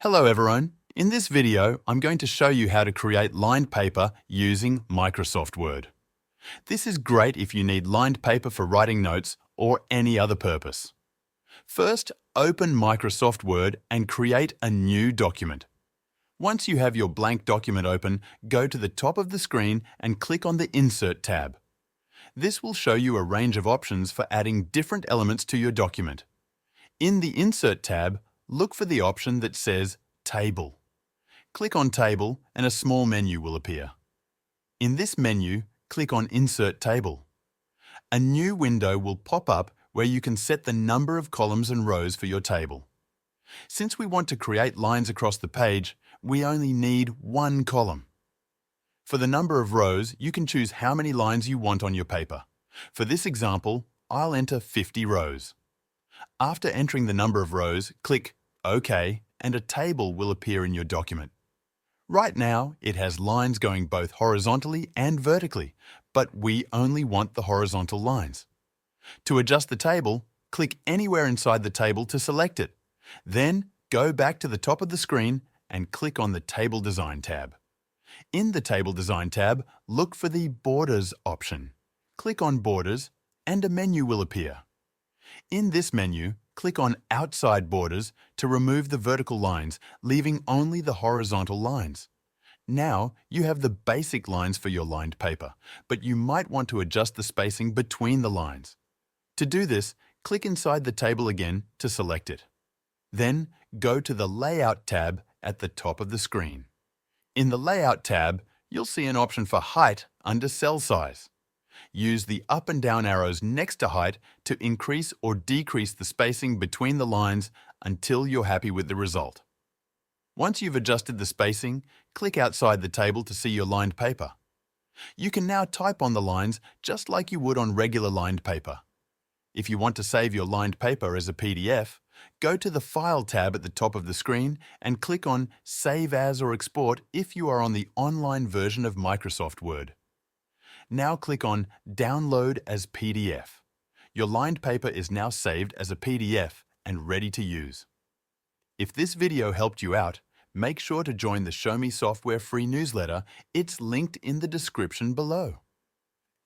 Hello everyone. In this video, I'm going to show you how to create lined paper using Microsoft Word. This is great if you need lined paper for writing notes or any other purpose. First, open Microsoft Word and create a new document. Once you have your blank document open, go to the top of the screen and click on the Insert tab. This will show you a range of options for adding different elements to your document. In the Insert tab, look for the option that says Table. Click on Table and a small menu will appear. In this menu, click on Insert Table. A new window will pop up where you can set the number of columns and rows for your table. Since we want to create lines across the page, we only need one column. For the number of rows, you can choose how many lines you want on your paper. For this example, I'll enter 50 rows. After entering the number of rows, click OK and a table will appear in your document. Right now, it has lines going both horizontally and vertically, but we only want the horizontal lines. To adjust the table, click anywhere inside the table to select it. Then, go back to the top of the screen and click on the Table Design tab. In the Table Design tab, look for the Borders option. Click on Borders and a menu will appear. In this menu, click on Outside Borders to remove the vertical lines, leaving only the horizontal lines. Now, you have the basic lines for your lined paper, but you might want to adjust the spacing between the lines. To do this, click inside the table again to select it. Then, go to the Layout tab at the top of the screen. In the Layout tab, you'll see an option for height under cell size. Use the up and down arrows next to height to increase or decrease the spacing between the lines until you're happy with the result. Once you've adjusted the spacing, click outside the table to see your lined paper. You can now type on the lines just like you would on regular lined paper. If you want to save your lined paper as a PDF, go to the File tab at the top of the screen and click on Save As or Export if you are on the online version of Microsoft Word. Now click on Download as PDF. Your lined paper is now saved as a PDF and ready to use. If this video helped you out, make sure to join the Show Me Software free newsletter. It's linked in the description below.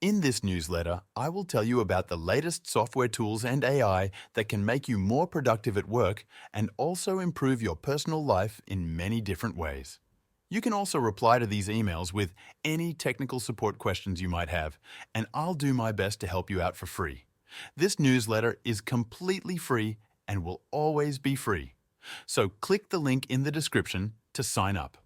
In this newsletter, I will tell you about the latest software tools and AI that can make you more productive at work and also improve your personal life in many different ways. You can also reply to these emails with any technical support questions you might have, and I'll do my best to help you out for free. This newsletter is completely free and will always be free. So click the link in the description to sign up.